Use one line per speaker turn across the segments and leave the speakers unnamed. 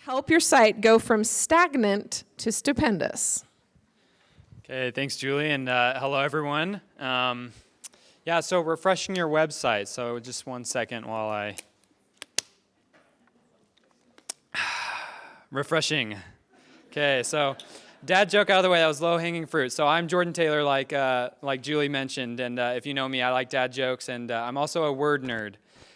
help your site go from stagnant to stupendous.
Okay, thanks, Julie, and hello, everyone. So refreshing your website. So just 1 second while I... Refreshing. Okay, so dad joke out of the way, that was low-hanging fruit. So I'm Jordan Taylor, like Julie mentioned, and if you know me, I like dad jokes, and I'm also a word nerd.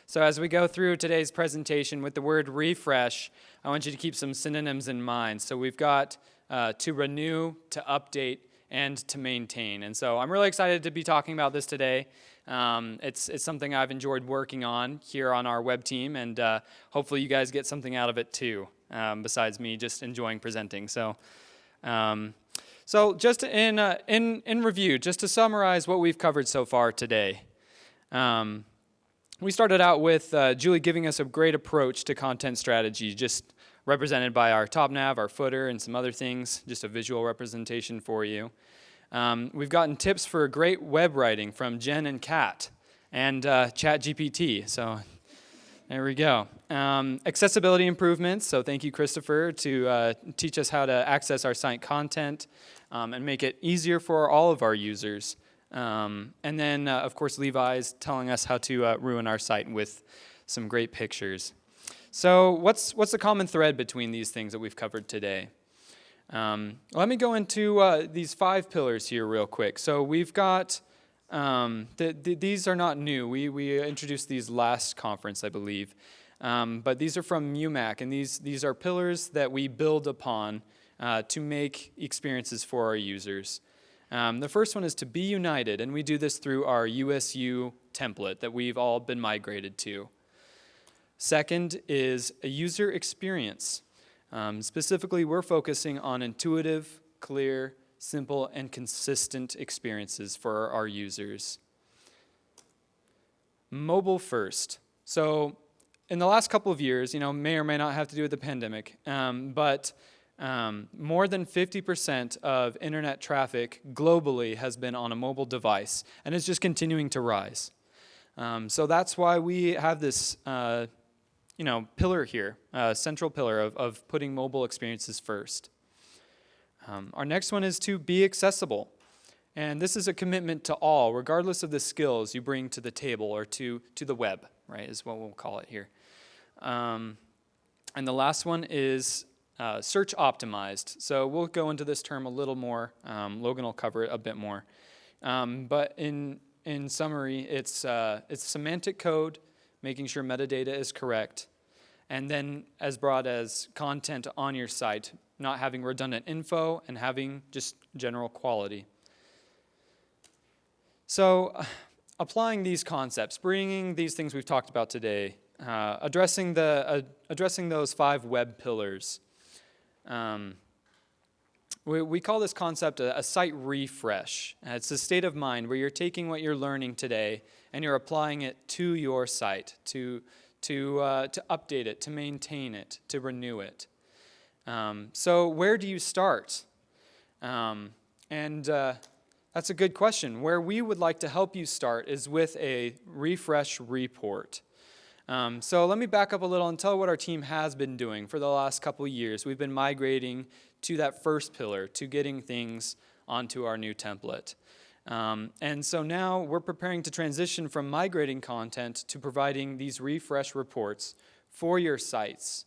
So as we go through today's presentation with the word refresh, I want you to keep some synonyms in mind. So we've got to renew, to update, and to maintain. And so I'm really excited to be talking about this today. It's something I've enjoyed working on here on our web team, and hopefully you guys get something out of it too, besides me just enjoying presenting. So just in review, just to summarize what we've covered so far today. We started out with Julie giving us a great approach to content strategy, just represented by our top nav, our footer, and some other things, just a visual representation for you. We've gotten tips for great web writing from Jen and Kat and ChatGPT, so there we go. Accessibility improvements, so thank you, Christopher, to teach us how to access our site content and make it easier for all of our users. And then, of course, Levi's telling us how to ruin our site with some great pictures. So what's the common thread between these things that we've covered today? Let me go into these 5 pillars here real quick. So we've got, these are not new. We introduced these last conference, I believe. But these are from UMac, and these are pillars that we build upon to make experiences for our users. The first one is to be united, and we do this through our USU template that we've all been migrated to. Second is a user experience. Specifically, we're focusing on intuitive, clear, simple, and consistent experiences for our users. Mobile first. So in the last couple of years, may or may not have to do with the pandemic, but more than 50% of internet traffic globally has been on a mobile device, and it's just continuing to rise. So that's why we have this pillar here, central pillar of putting mobile experiences first. Our next one is to be accessible. And this is a commitment to all, regardless of the skills you bring to the table or to the web, right, is what we'll call it here. And the last one is search optimized. So we'll go into this term a little more. Logan will cover it a bit more. But in summary, it's semantic code, making sure metadata is correct, and then as broad as content on your site, not having redundant info and having just general quality. So applying these concepts, bringing these things we've talked about today, addressing those 5 web pillars. We call this concept a site refresh. It's a state of mind where you're taking what you're learning today and you're applying it to your site, to update it, to maintain it, to renew it. So where do you start? That's a good question. Where we would like to help you start is with a refresh report. So let me back up a little and tell what our team has been doing for the last couple years. We've been migrating to that first pillar, to getting things onto our new template. And so now we're preparing to transition from migrating content to providing these refresh reports for your sites.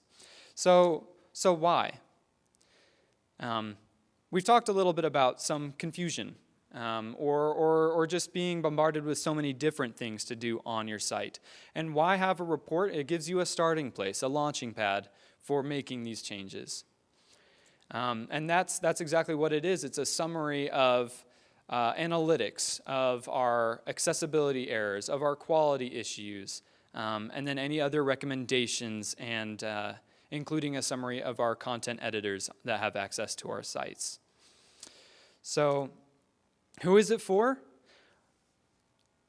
So why? We've talked a little bit about some confusion. Or just being bombarded with so many different things to do on your site. And why have a report? It gives you a starting place, a launching pad for making these changes. And that's exactly what it is. It's a summary of analytics, of our accessibility errors, of our quality issues, and then any other recommendations, and including a summary of our content editors that have access to our sites. So, who is it for?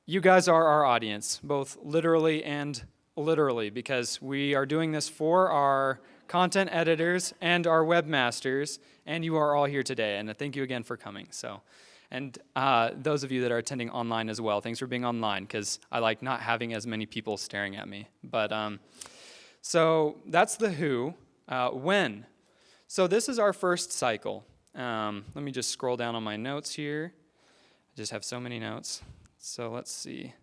You guys are our audience, both literally and literally, because we are doing this for our content editors and our webmasters, and you are all here today, and thank you again for coming. And those of you that are attending online as well, thanks for being online, because I like not having as many people staring at me. But so that's the who. When? So this is our first cycle. Let me just scroll down on my notes here. I just have so many notes. So let's see.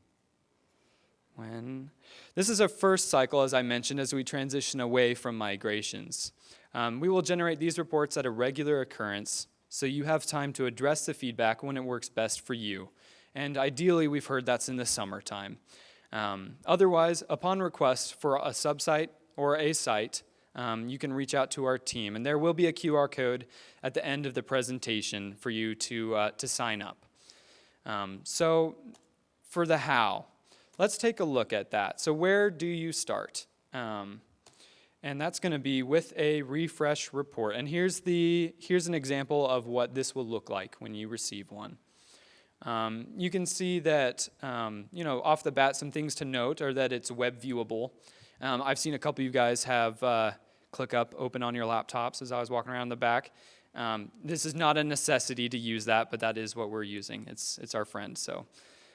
When? This is our first cycle, as I mentioned, as we transition away from migrations. We will generate these reports at a regular occurrence, so you have time to address the feedback when it works best for you. And ideally, we've heard that's in the summertime. Otherwise, upon request for a subsite or a site, you can reach out to our team, and there will be a QR code at the end of the presentation for you to sign up. So for the how, let's take a look at that. So where do you start? And that's going to be with a refresh report. And here's an example of what this will look like when you receive one. You can see that, off the bat, some things to note are that it's web viewable. I've seen a couple of you guys have ClickUp open on your laptops as I was walking around the back. This is not a necessity to use that, but that is what we're using. It's our friend, so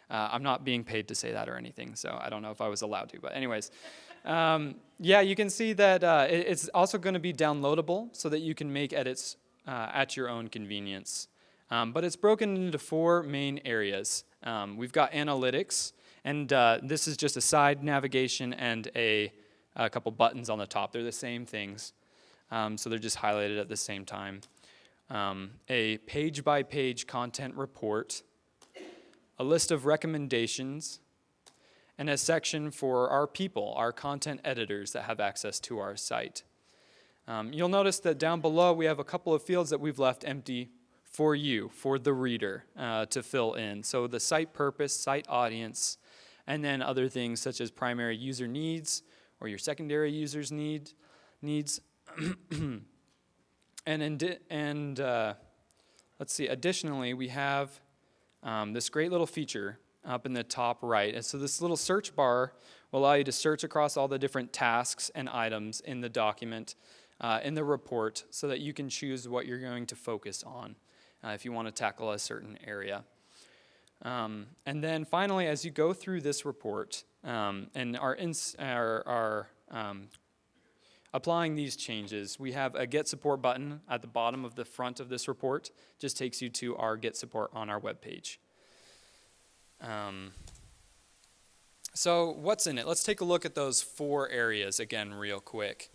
I'm not being paid to say that or anything, so I don't know if I was allowed to. But anyways, you can see that it's also going to be downloadable so that you can make edits at your own convenience. But it's broken into 4 main areas. We've got analytics, and this is just a side navigation and a couple buttons on the top. They're the same things, so they're just highlighted at the same time. A page-by-page content report, a list of recommendations, and a section for our people, our content editors that have access to our site. You'll notice that down below we have a couple of fields that we've left empty for you, for the reader, to fill in. So the site purpose, site audience, and then other things such as primary user needs or your secondary users' needs. Let's see, additionally, we have this great little feature up in the top right. And so this little search bar will allow you to search across all the different tasks and items in the document, in the report, so that you can choose what you're going to focus on if you want to tackle a certain area. And then finally, as you go through this report and are applying these changes, we have a Get Support button at the bottom of the front of this report. Just takes you to our Get Support on our webpage. So what's in it? Let's take a look at those 4 areas again real quick.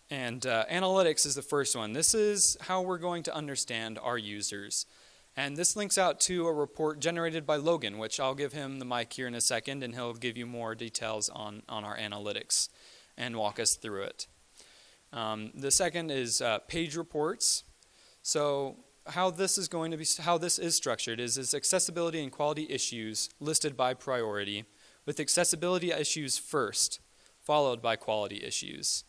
Analytics is the first one. This is how we're going to understand our users. And this links out to a report generated by Logan, which I'll give him the mic here in a second, and he'll give you more details on our analytics and walk us through it. The second is page reports. So how this is structured is accessibility and quality issues listed by priority, with accessibility issues first, followed by quality issues.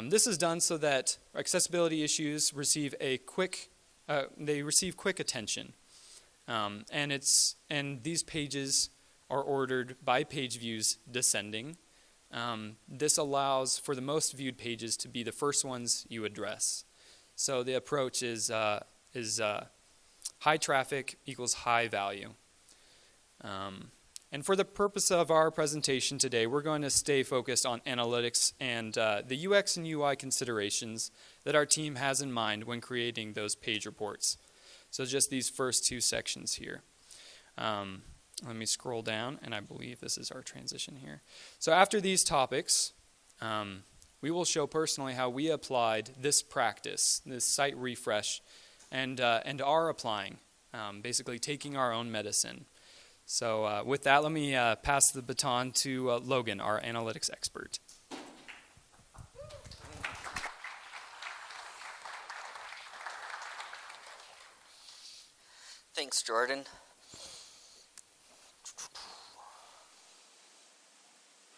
This is done so that accessibility issues receive quick attention, and these pages are ordered by page views descending. This allows for the most viewed pages to be the first ones you address. So the approach is high traffic equals high value. And for the purpose of our presentation today, we're going to stay focused on analytics and the UX and UI considerations that our team has in mind when creating those page reports. So just these first 2 sections here. Let me scroll down, and I believe this is our transition here. So after these topics, we will show personally how we applied this practice, this site refresh, and are applying, basically taking our own medicine. So with that, let me pass the baton to Logan, our analytics expert.
Thanks, Jordan.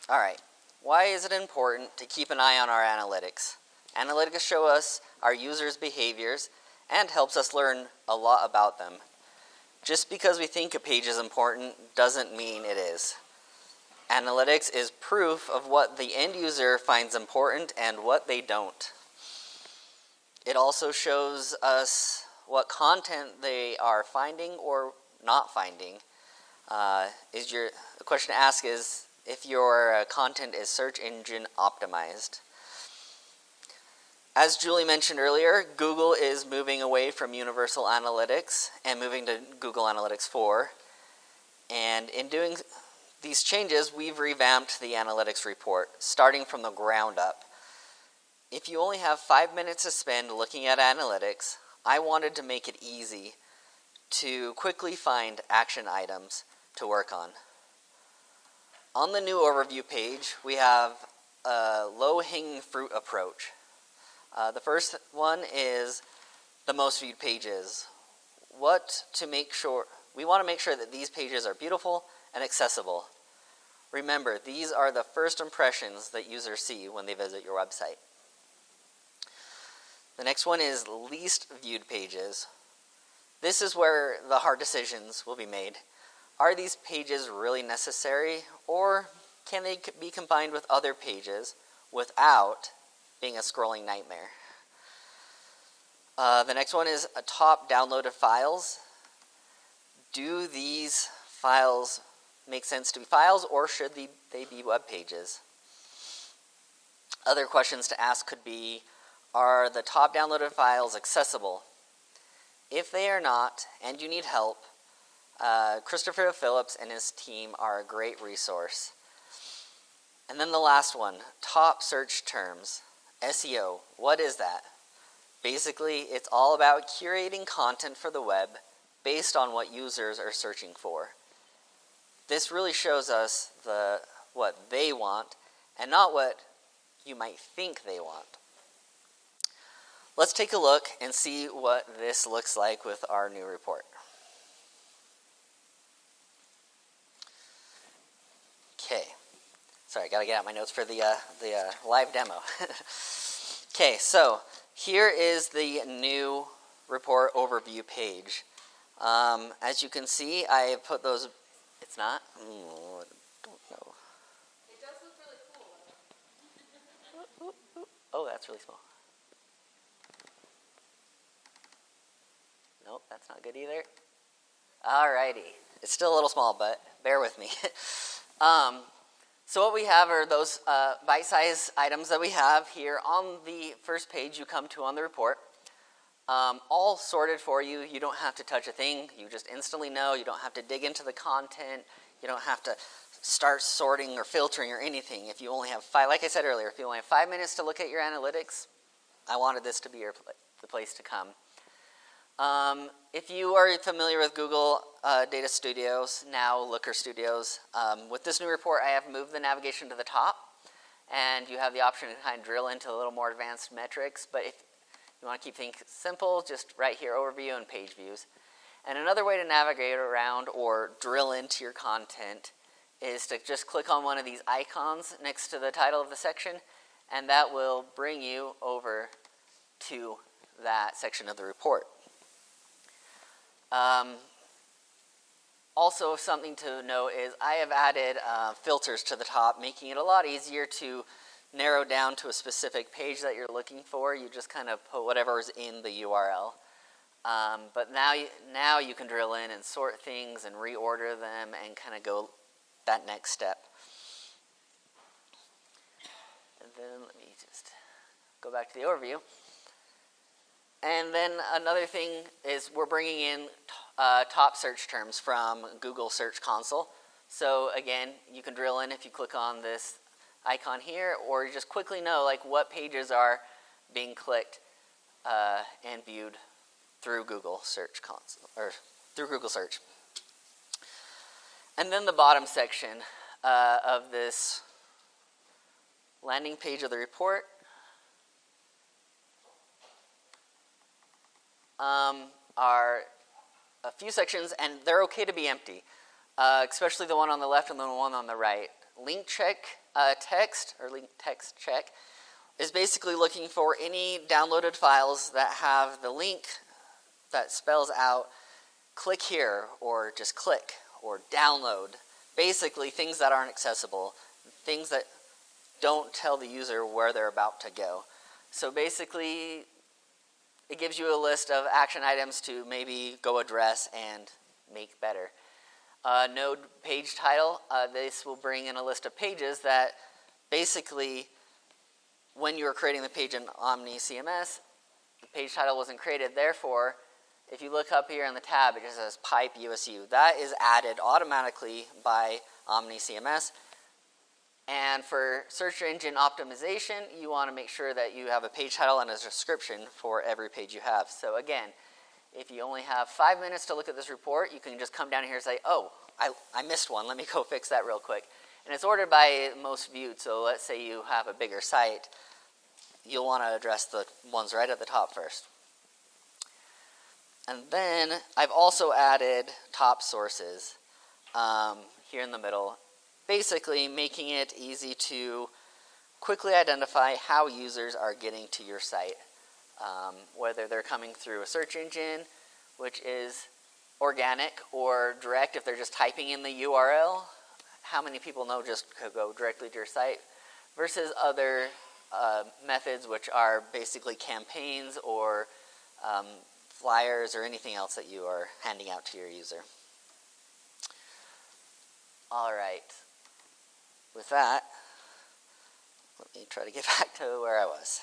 All right, why is it important to keep an eye on our analytics? Analytics show us our users' behaviors and helps us learn a lot about them. Just because we think a page is important doesn't mean it is. Analytics is proof of what the end user finds important and what they don't. It also shows us what content they are finding or not finding. The question to ask is if your content is search engine optimized. As Julie mentioned earlier, Google is moving away from Universal Analytics and moving to Google Analytics 4. And in doing these changes, we've revamped the analytics report, starting from the ground up. If you only have 5 minutes to spend looking at analytics, I wanted to make it easy to quickly find action items to work on. On the new overview page, we have a low-hanging fruit approach. The first one is the most viewed pages. We want to make sure that these pages are beautiful and accessible. Remember, these are the first impressions that users see when they visit your website. The next one is least viewed pages. This is where the hard decisions will be made. Are these pages really necessary, or can they be combined with other pages without being a scrolling nightmare? The next one is top downloaded files. Do these files make sense to be files, or should they be web pages? Other questions to ask could be, are the top downloaded files accessible? If they are not, and you need help, Christopher Phillips and his team are a great resource. And then the last one, top search terms. SEO, what is that? Basically, it's all about curating content for the web based on what users are searching for. This really shows us what they want and not what you might think they want. Let's take a look and see what this looks like with our new report. Okay, sorry, I gotta get out my notes for the live demo. Okay, so here is the new report overview page. As you can see, I put those. It's not? I don't know.
It does look really cool.
Oh, that's really small. Nope, that's not good either. Alrighty. It's still a little small, but bear with me. So what we have are those bite-sized items that we have here on the first page you come to on the report. All sorted for you. You don't have to touch a thing. You just instantly know. You don't have to dig into the content. You don't have to start sorting or filtering or anything. If you only have like I said earlier, if you only have 5 minutes to look at your analytics, I wanted this to be the place to come. If you are familiar with Google Data Studios, now Looker Studios, with this new report I have moved the navigation to the top, and you have the option to kind of drill into a little more advanced metrics, but if you want to keep things simple, just right here, overview and page views. And another way to navigate around or drill into your content is to just click on one of these icons next to the title of the section, and that will bring you over to that section of the report. Also, something to note is I have added filters to the top, making it a lot easier to narrow down to a specific page that you're looking for. You just kind of put whatever is in the URL. But now you can drill in and sort things and reorder them and kind of go that next step. And then let me just go back to the overview. And then another thing is we're bringing in top search terms from Google Search Console. So again, you can drill in if you click on this icon here, or you just quickly know like what pages are being clicked and viewed through Google Search Console or through Google Search. And then the bottom section of this landing page of the report are a few sections, and they're okay to be empty, especially the one on the left and the one on the right. Link check text, or link text check, is basically looking for any downloaded files that have the link that spells out click here, or just click, or download. Basically things that aren't accessible, things that don't tell the user where they're about to go. So basically it gives you a list of action items to maybe go address and make better. Node page title, this will bring in a list of pages that basically, when you were creating the page in Omni CMS, the page title wasn't created. Therefore, if you look up here in the tab, it just says pipe USU. That is added automatically by Omni CMS. And for search engine optimization, you want to make sure that you have a page title and a description for every page you have. So again, if you only have 5 minutes to look at this report, you can just come down here and say, oh, I missed one. Let me go fix that real quick. And it's ordered by most viewed. So let's say you have a bigger site. You'll want to address the ones right at the top first. And then I've also added top sources here in the middle, basically making it easy to quickly identify how users are getting to your site. Whether they're coming through a search engine, which is organic, or direct if they're just typing in the URL. How many people know just go directly to your site, versus other methods, which are basically campaigns or flyers or anything else that you are handing out to your user. All right. With that, let me try to get back to where I was.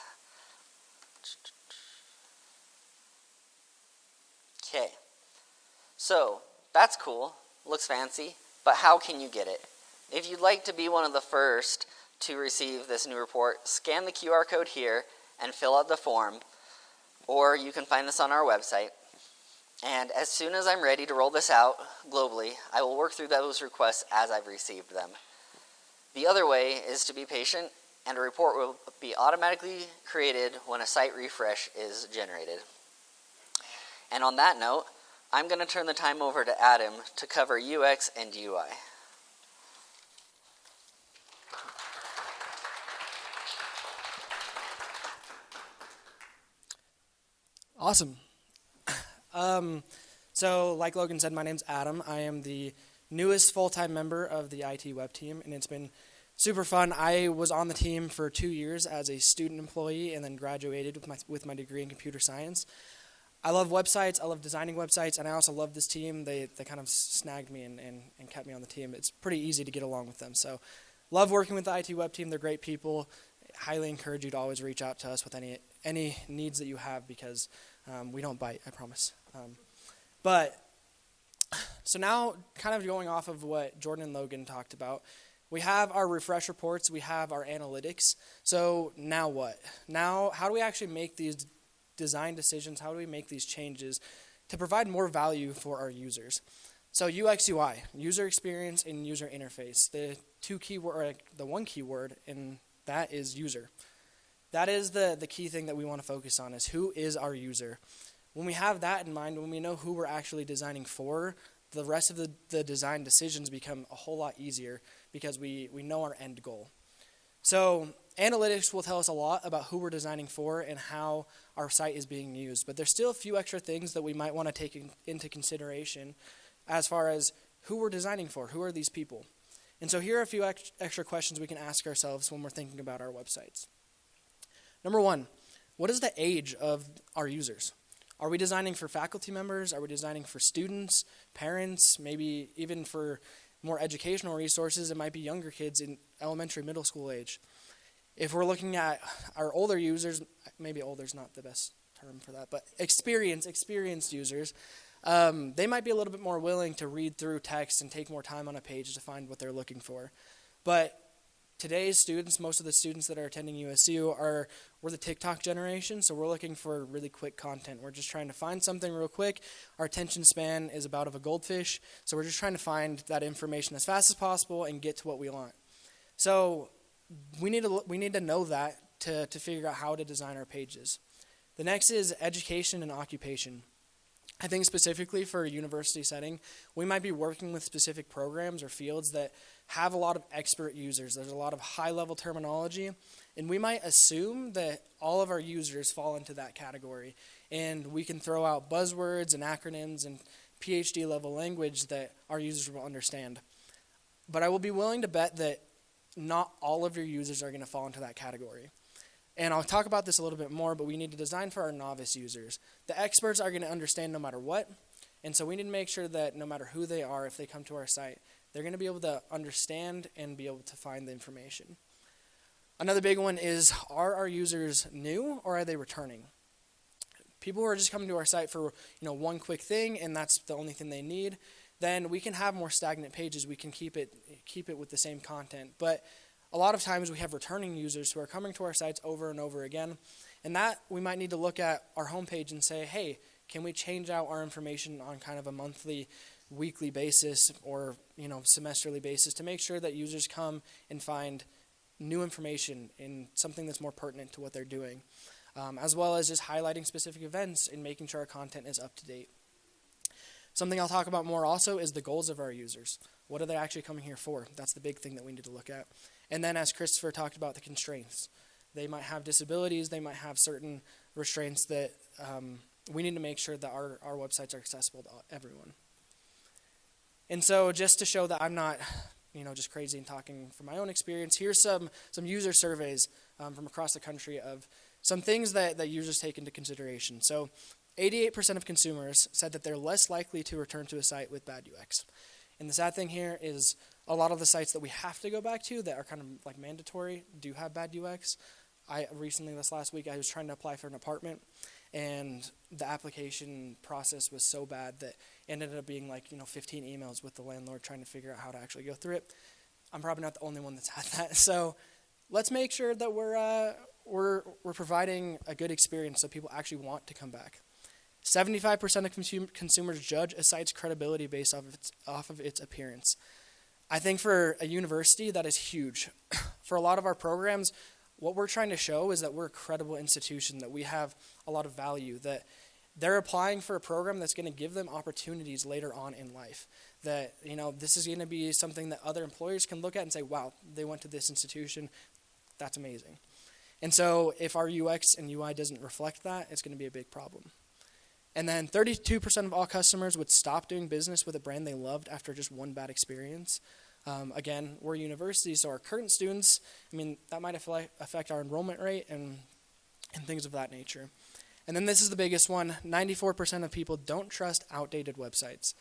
Okay, so that's cool, looks fancy, but how can you get it? If you'd like to be one of the first to receive this new report, scan the QR code here and fill out the form, or you can find this on our website. And as soon as I'm ready to roll this out globally, I will work through those requests as I've received them. The other way is to be patient, and a report will be automatically created when a site refresh is generated. And on that note, I'm going to turn the time over to Adam to cover UX and UI.
Awesome. So like Logan said, my name's Adam. I am the newest full-time member of the IT web team, and it's been super fun. I was on the team for 2 years as a student employee and then graduated with my degree in computer science. I love websites, I love designing websites, and I also love this team. They kind of snagged me and kept me on the team. It's pretty easy to get along with them. So love working with the IT web team. They're great people. Highly encourage you to always reach out to us with any needs that you have, because we don't bite, I promise. So now, kind of going off of what Jordan and Logan talked about, we have our refresh reports, we have our analytics. So now what? Now, how do we actually make these design decisions? How do we make these changes to provide more value for our users? So UX UI, user experience and user interface. The one keyword in that is user. That is the key thing that we want to focus on, is who is our user. When we have that in mind, when we know who we're actually designing for, the rest of the design decisions become a whole lot easier, because we know our end goal. So analytics will tell us a lot about who we're designing for and how our site is being used. But there's still a few extra things that we might want to take into consideration as far as who we're designing for. Who are these people? And so here are a few extra questions we can ask ourselves when we're thinking about our websites. Number one, what is the age of our users? Are we designing for faculty members? Are we designing for students, parents, maybe even for more educational resources? It might be younger kids in elementary, middle school age. If we're looking at our older users, maybe older is not the best term for that, but experienced users, they might be a little bit more willing to read through text and take more time on a page to find what they're looking for. But today's students, most of the students that are attending USU we're the TikTok generation, so we're looking for really quick content. We're just trying to find something real quick. Our attention span is about of a goldfish, so we're just trying to find that information as fast as possible and get to what we want. So we need to know that to figure out how to design our pages. The next is education and occupation. I think specifically for a university setting, we might be working with specific programs or fields that have a lot of expert users. There's a lot of high-level terminology, and we might assume that all of our users fall into that category. And we can throw out buzzwords and acronyms and PhD-level language that our users will understand. But I will be willing to bet that not all of your users are going to fall into that category. And I'll talk about this a little bit more, but we need to design for our novice users. The experts are going to understand no matter what. And so we need to make sure that no matter who they are, if they come to our site, they're going to be able to understand and be able to find the information. Another big one is, are our users new or are they returning? People who are just coming to our site for one quick thing and that's the only thing they need, then we can have more stagnant pages. We can keep it with the same content. But a lot of times we have returning users who are coming to our sites over and over again, and that we might need to look at our homepage and say, hey, can we change out our information on kind of a monthly, weekly basis or semesterly basis to make sure that users come and find new information in something that's more pertinent to what they're doing, as well as just highlighting specific events and making sure our content is up to date. Something I'll talk about more also is the goals of our users. What are they actually coming here for? That's the big thing that we need to look at. And then as Christopher talked about, the constraints. They might have disabilities, they might have certain restraints that we need to make sure that our websites are accessible to everyone. And so just to show that I'm not just crazy and talking from my own experience, here's some user surveys from across the country of some things that users take into consideration. So 88% of consumers said that they're less likely to return to a site with bad UX. And the sad thing here is a lot of the sites that we have to go back to that are kind of like mandatory do have bad UX. This last week, I was trying to apply for an apartment, and the application process was so bad that it ended up being 15 emails with the landlord trying to figure out how to actually go through it. I'm probably not the only one that's had that. So let's make sure that we're providing a good experience so people actually want to come back. 75% of consumers judge a site's credibility based off of its appearance. I think for a university, that is huge. For a lot of our programs, what we're trying to show is that we're a credible institution, that we have a lot of value, that they're applying for a program that's going to give them opportunities later on in life, that this is going to be something that other employers can look at and say, wow, they went to this institution, that's amazing. And so if our UX and UI doesn't reflect that, it's going to be a big problem. And then 32% of all customers would stop doing business with a brand they loved after just one bad experience. Again, we're a university, so our current students, that might affect our enrollment rate and things of that nature. And then this is the biggest one, 94% of people don't trust outdated websites.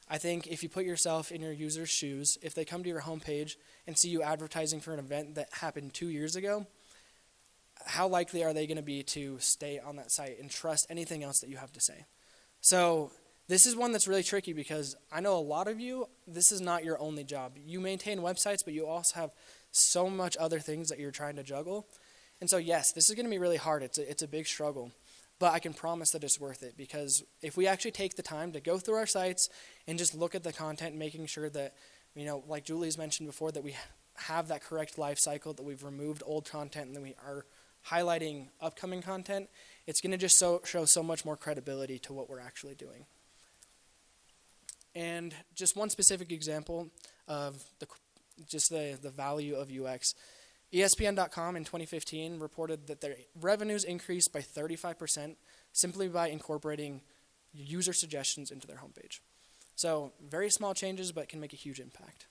I think if you put yourself in your user's shoes, if they come to your homepage and see you advertising for an event that happened 2 years ago, how likely are they going to be to stay on that site and trust anything else that you have to say? So this is one that's really tricky because I know a lot of you, this is not your only job. You maintain websites, but you also have so much other things that you're trying to juggle. And so yes, this is going to be really hard. It's a big struggle. But I can promise that it's worth it, because if we actually take the time to go through our sites and just look at the content, making sure that, like Julie's mentioned before, that we have that correct life cycle, that we've removed old content and that we are highlighting upcoming content, it's going to just show so much more credibility to what we're actually doing. And just one specific example of the value of UX. ESPN.com in 2015 reported that their revenues increased by 35% simply by incorporating user suggestions into their homepage. So very small changes, but can make a huge impact.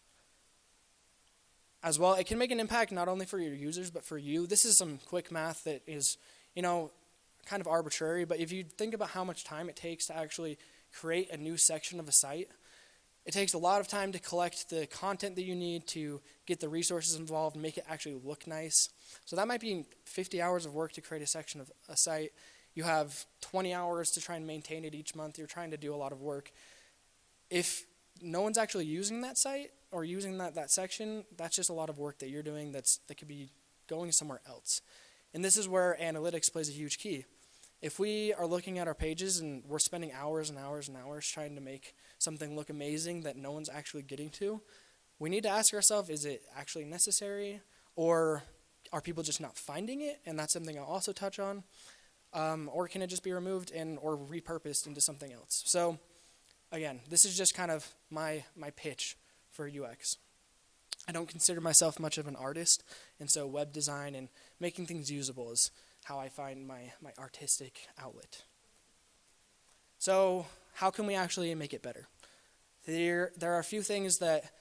As well, it can make an impact not only for your users, but for you. This is some quick math that is, kind of arbitrary, but if you think about how much time it takes to actually create a new section of a site, it takes a lot of time to collect the content that you need to get the resources involved and make it actually look nice. So that might be 50 hours of work to create a section of a site. You have 20 hours to try and maintain it each month. You're trying to do a lot of work. If no one's actually using that site or using that section, that's just a lot of work that you're doing that could be going somewhere else. And this is where analytics plays a huge key. If we are looking at our pages and we're spending hours and hours and hours trying to make something look amazing that no one's actually getting to, we need to ask ourselves, is it actually necessary, or are people just not finding it? And that's something I'll also touch on. Or can it just be removed or repurposed into something else? So again, this is just kind of my pitch for UX. I don't consider myself much of an artist, and so web design and making things usable is how I find my artistic outlet. So how can we actually make it better? There are a few things that,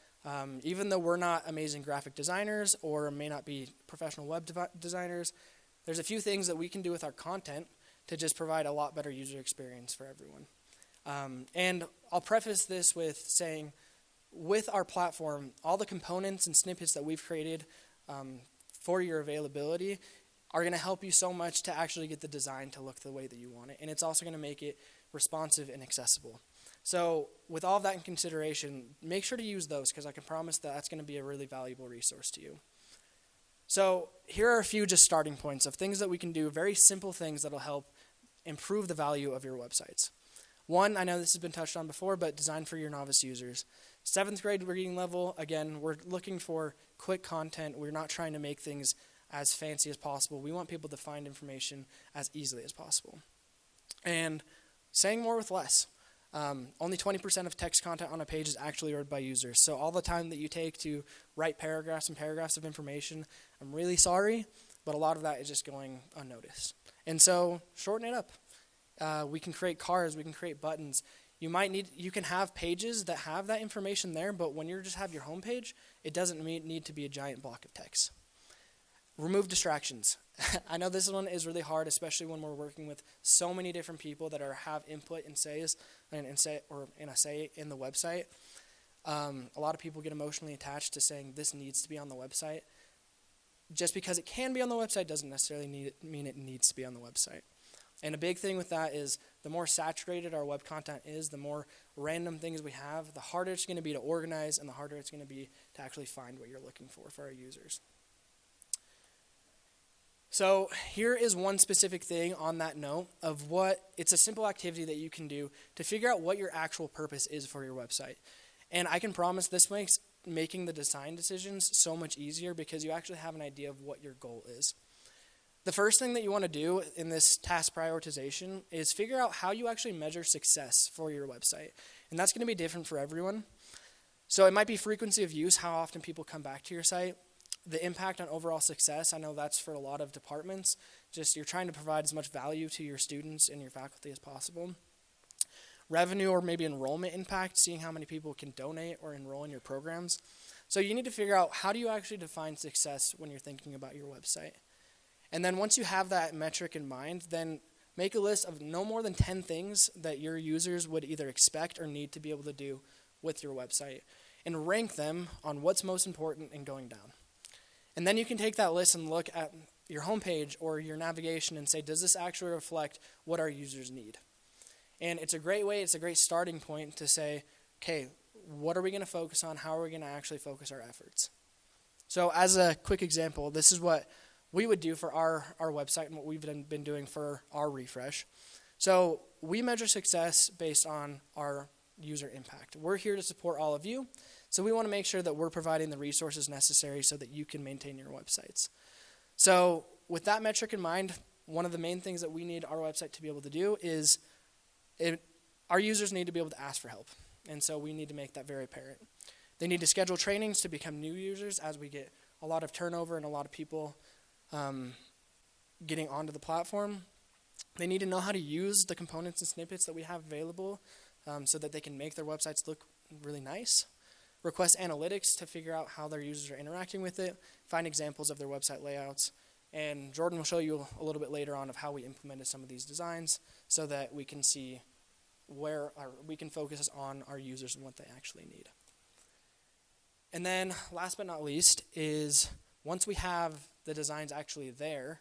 even though we're not amazing graphic designers or may not be professional web designers, there's a few things that we can do with our content to just provide a lot better user experience for everyone. And I'll preface this with saying, with our platform, all the components and snippets that we've created for your availability are going to help you so much to actually get the design to look the way that you want it. And it's also going to make it responsive and accessible. So with all of that in consideration, make sure to use those, because I can promise that that's going to be a really valuable resource to you. So here are a few just starting points of things that we can do, very simple things that will help improve the value of your websites. One, I know this has been touched on before, but design for your novice users. 7th grade reading level, again, we're looking for quick content. We're not trying to make things as fancy as possible. We want people to find information as easily as possible. And saying more with less. Only 20% of text content on a page is actually read by users. So all the time that you take to write paragraphs and paragraphs of information, I'm really sorry, but a lot of that is just going unnoticed. And so shorten it up. We can create cards, we can create buttons. You can have pages that have that information there, but when you just have your home page, it doesn't need to be a giant block of text. Remove distractions. I know this one is really hard, especially when we're working with so many different people that have input and say in the website. A lot of people get emotionally attached to saying this needs to be on the website. Just because it can be on the website doesn't necessarily mean it needs to be on the website. And a big thing with that is the more saturated our web content is, the more random things we have, the harder it's going to be to organize and the harder it's going to be to actually find what you're looking for our users. So here is one specific thing on that note of it's a simple activity that you can do to figure out what your actual purpose is for your website. And I can promise this makes making the design decisions so much easier because you actually have an idea of what your goal is. The first thing that you want to do in this task prioritization is figure out how you actually measure success for your website. And that's going to be different for everyone. So it might be frequency of use, how often people come back to your site. The impact on overall success, I know that's for a lot of departments. Just you're trying to provide as much value to your students and your faculty as possible. Revenue or maybe enrollment impact, seeing how many people can donate or enroll in your programs. So you need to figure out how do you actually define success when you're thinking about your website. And then once you have that metric in mind, then make a list of no more than 10 things that your users would either expect or need to be able to do with your website. And rank them on what's most important and going down. And then you can take that list and look at your homepage or your navigation and say, does this actually reflect what our users need? And it's a great starting point to say, okay, what are we going to focus on? How are we going to actually focus our efforts? So as a quick example, this is what we would do for our website and what we've been doing for our refresh. So we measure success based on our user impact. We're here to support all of you. So we want to make sure that we're providing the resources necessary so that you can maintain your websites. So with that metric in mind, one of the main things that we need our website to be able to do is our users need to be able to ask for help. And so we need to make that very apparent. They need to schedule trainings to become new users as we get a lot of turnover and a lot of people getting onto the platform. They need to know how to use the components and snippets that we have available so that they can make their websites look really nice. Request analytics to figure out how their users are interacting with it, find examples of their website layouts, and Jordan will show you a little bit later on of how we implemented some of these designs so that we can see where we can focus on our users and what they actually need. And then last but not least is once we have the designs actually there,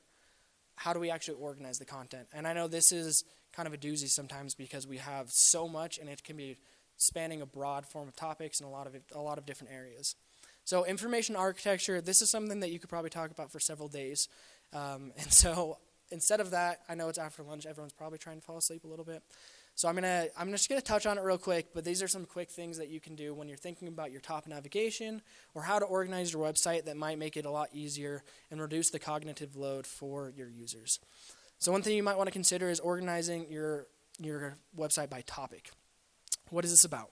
how do we actually organize the content? And I know this is kind of a doozy sometimes because we have so much and it can be spanning a broad form of topics in a lot of different areas. So information architecture, this is something that you could probably talk about for several days. And so instead of that, I know it's after lunch, everyone's probably trying to fall asleep a little bit. So I'm just gonna touch on it real quick, but these are some quick things that you can do when you're thinking about your top navigation or how to organize your website that might make it a lot easier and reduce the cognitive load for your users. So one thing you might want to consider is organizing your website by topic. What is this about?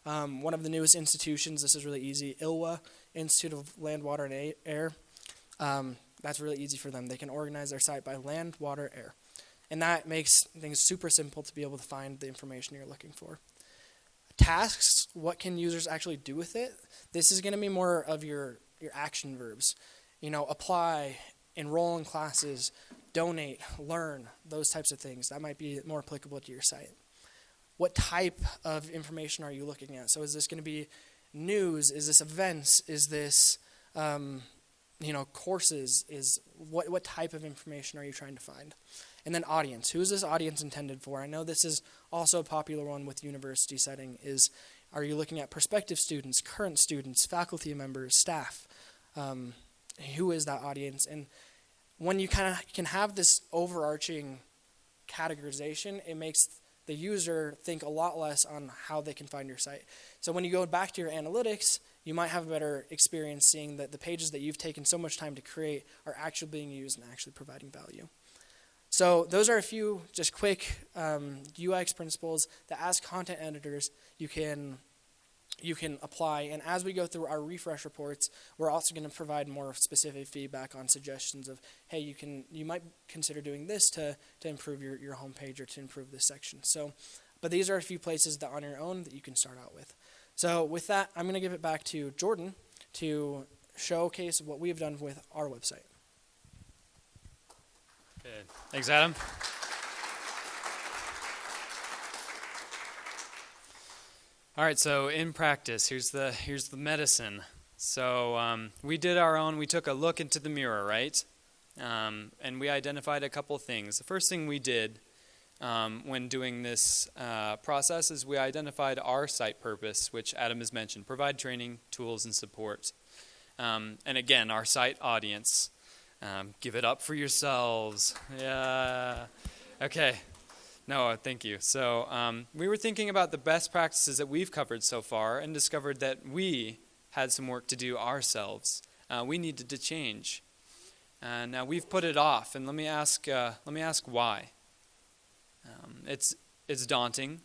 One of the newest institutions, this is really easy, ILWA, Institute of Land, Water, and Air. That's really easy for them. They can organize their site by land, water, air. And that makes things super simple to be able to find the information you're looking for. Tasks, what can users actually do with it? This is going to be more of your action verbs. Apply, enroll in classes, donate, learn, those types of things. That might be more applicable to your site. what type of information are you looking at? So is this going to be news? Is this events? Is this courses? Is what type of information are you trying to find? And then audience. Who is this audience intended for? I know this is also a popular one with university setting. Are you looking at prospective students, current students, faculty members, staff? Who is that audience? And when you kind of can have this overarching categorization, it makes the user think a lot less on how they can find your site. So when you go back to your analytics, you might have a better experience seeing that the pages that you've taken so much time to create are actually being used and actually providing value. So those are a few just quick UX principles that as content editors you can apply. And as we go through our refresh reports, we're also going to provide more specific feedback on suggestions of, hey, you might consider doing this to improve your homepage or to improve this section. So, but these are a few places that on your own that you can start out with. So with that, I'm going to give it back to Jordan to showcase what we've done with our website.
Good. Thanks, Adam. All right, so in practice, here's the medicine. So we did our own. We took a look into the mirror, right? And we identified a couple things. The first thing we did when doing this process is we identified our site purpose, which Adam has mentioned: provide training, tools, and support. And again, our site audience. Give it up for yourselves. Yeah. Okay. No, thank you. So we were thinking about the best practices that we've covered so far and discovered that we had some work to do ourselves. We needed to change. Now we've put it off, and let me ask why. It's daunting,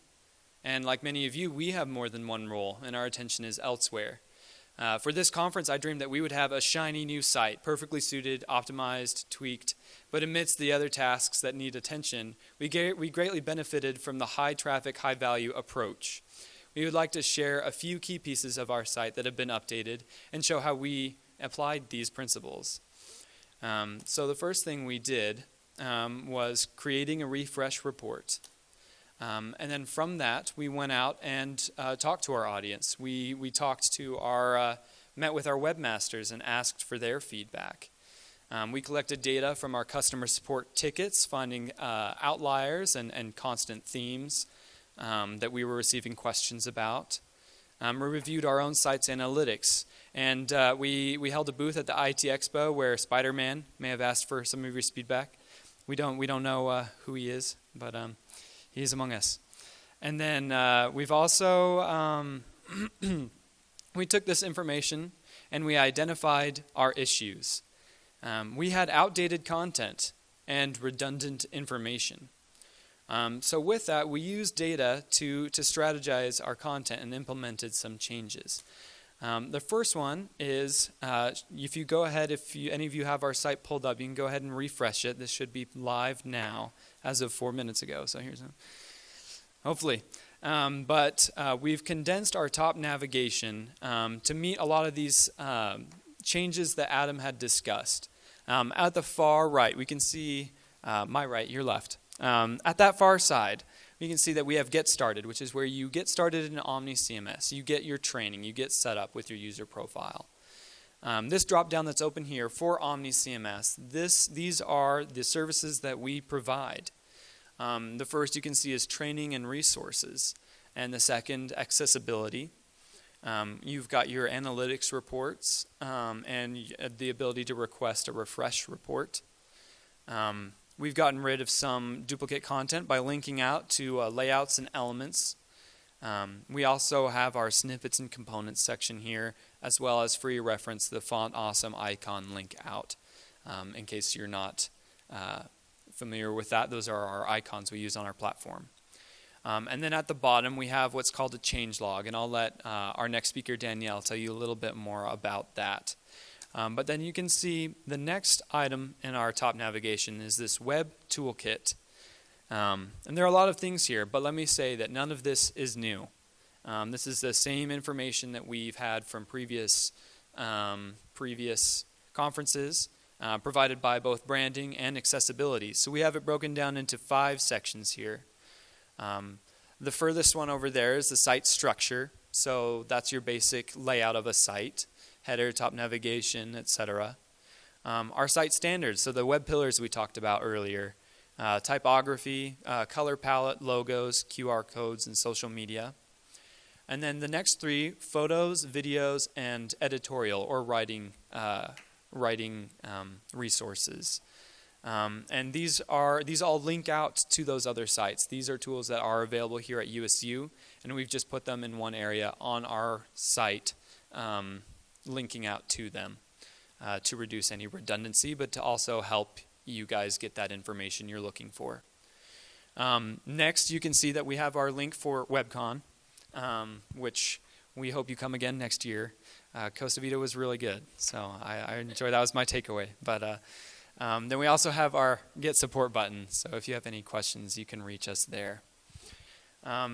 and like many of you, we have more than one role, and our attention is elsewhere. For this conference, I dreamed that we would have a shiny new site, perfectly suited, optimized, tweaked. But amidst the other tasks that need attention, we greatly benefited from the high-traffic, high-value approach. We would like to share a few key pieces of our site that have been updated and show how we applied these principles. So the first thing we did was creating a refresh report. And then from that, we went out and talked to our audience. We met with our webmasters and asked for their feedback. We collected data from our customer support tickets, finding outliers and constant themes that we were receiving questions about. We reviewed our own site's analytics, and we held a booth at the IT Expo where Spider-Man may have asked for some of your feedback. We don't know who he is, but he is among us. And then we've also, we took this information and we identified our issues. We had outdated content and redundant information. So with that, we used data to strategize our content and implemented some changes. The first one is, if you go ahead, any of you have our site pulled up, you can go ahead and refresh it. This should be live now as of 4 minutes ago. So here's hopefully. But we've condensed our top navigation to meet a lot of these changes that Adam had discussed. At the far right, we can see, my right, your left. At that far side, we can see that we have Get Started, which is where you get started in Omni CMS. You get your training. You get set up with your user profile. This drop-down that's open here for Omni CMS, these are the services that we provide. The first you can see is training and resources, and the second, accessibility. You've got your analytics reports and the ability to request a refresh report. We've gotten rid of some duplicate content by linking out to layouts and elements. We also have our snippets and components section here, as well as for your reference, the Font Awesome icon link out. In case you're not familiar with that, those are our icons we use on our platform. And then at the bottom, we have what's called a change log, and I'll let our next speaker, Danielle, tell you a little bit more about that. But then you can see the next item in our top navigation is this web toolkit. And there are a lot of things here, but let me say that none of this is new. This is the same information that we've had from previous conferences, provided by both branding and accessibility. So we have it broken down into 5 sections here. The furthest one over there is the site structure. So that's your basic layout of a site, header, top navigation, etc. Our site standards, so the web pillars we talked about earlier, typography, color palette, logos, QR codes, and social media. And then the next three, photos, videos, and editorial or writing resources. And these all link out to those other sites. These are tools that are available here at USU, and we've just put them in one area on our site, linking out to them to reduce any redundancy, but to also help you guys get that information you're looking for. Next, you can see that we have our link for WebCon, which we hope you come again next year. Costa Vida was really good, so I enjoyed that. Was my takeaway. But then we also have our Get Support button, so if you have any questions, you can reach us there.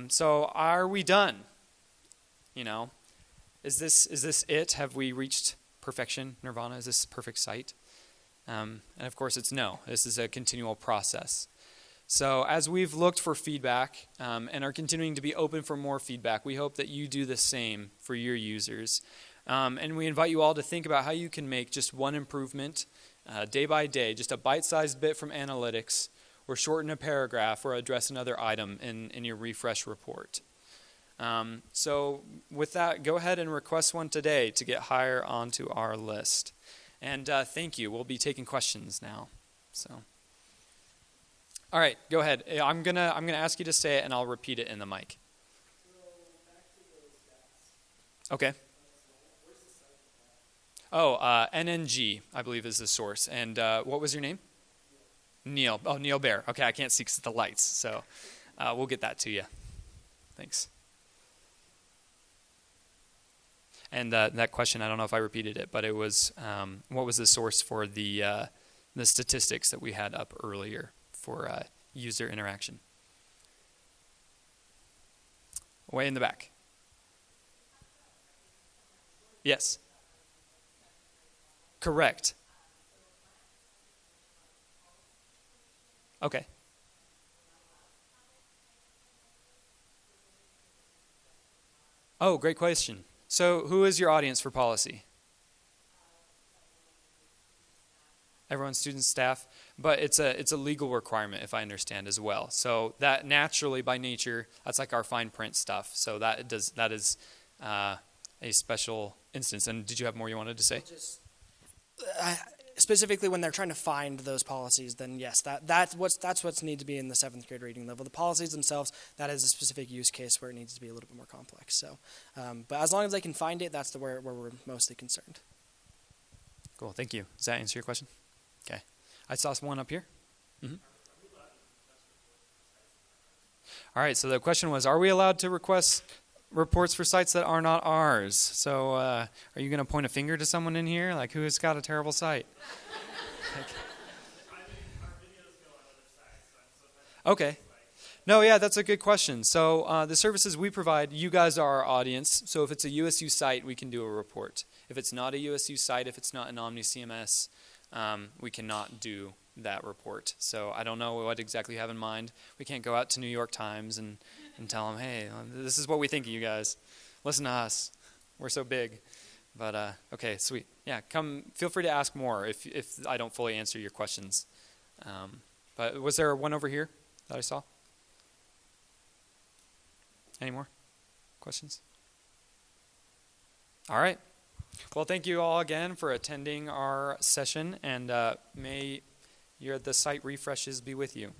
So are we done? Is this it? Have we reached perfection, nirvana? Is this perfect site? And of course it's no. This is a continual process. So as we've looked for feedback and are continuing to be open for more feedback, we hope that you do the same for your users. And we invite you all to think about how you can make just one improvement day by day, just a bite-sized bit from analytics, or shorten a paragraph, or address another item in your refresh report. So with that, go ahead and request one today to get higher onto our list. And thank you. We'll be taking questions now. So, all right, go ahead. I'm gonna ask you to say it, and I'll repeat it in the mic. Okay. Oh, NNG, I believe, is the source. And what was your name? Neil. Oh, Neil Bear. Okay, I can't see because of the lights, so we'll get that to you. Thanks. And that question, I don't know if I repeated it, but it was, what was the source for the statistics that we had up earlier for user interaction? Way in the back. Yes. Correct. Okay. Oh, great question. So who is your audience for policy? Everyone, students, staff, but it's a legal requirement, if I understand, as well. So that naturally, by nature, that's like our fine print stuff. So that is a special instance. And did you have more you wanted to say?
Specifically, when they're trying to find those policies, then yes, that's what's need to be in the 7th grade reading level. The policies themselves, that is a specific use case where it needs to be a little bit more complex. So, but as long as they can find it, that's where we're mostly concerned.
Cool, thank you. Does that answer your question? Okay. I saw one up here. Mm-hmm. All right, so the question was, are we allowed to request reports for sites that are not ours? So are you going to point a finger to someone in here? Like, who has got a terrible site? Okay. No, yeah, that's a good question. So the services we provide, you guys are our audience. So if it's a USU site, we can do a report. If it's not a USU site, if it's not an Omni CMS, we cannot do that report. So I don't know what exactly you have in mind. We can't go out to New York Times and tell them, hey, this is what we think of you guys. Listen to us. We're so big. But okay, sweet. Yeah, feel free to ask more if I don't fully answer your questions. But was there one over here that I saw? Any more questions? All right. Well, thank you all again for attending our session, and may the site refreshes be with you.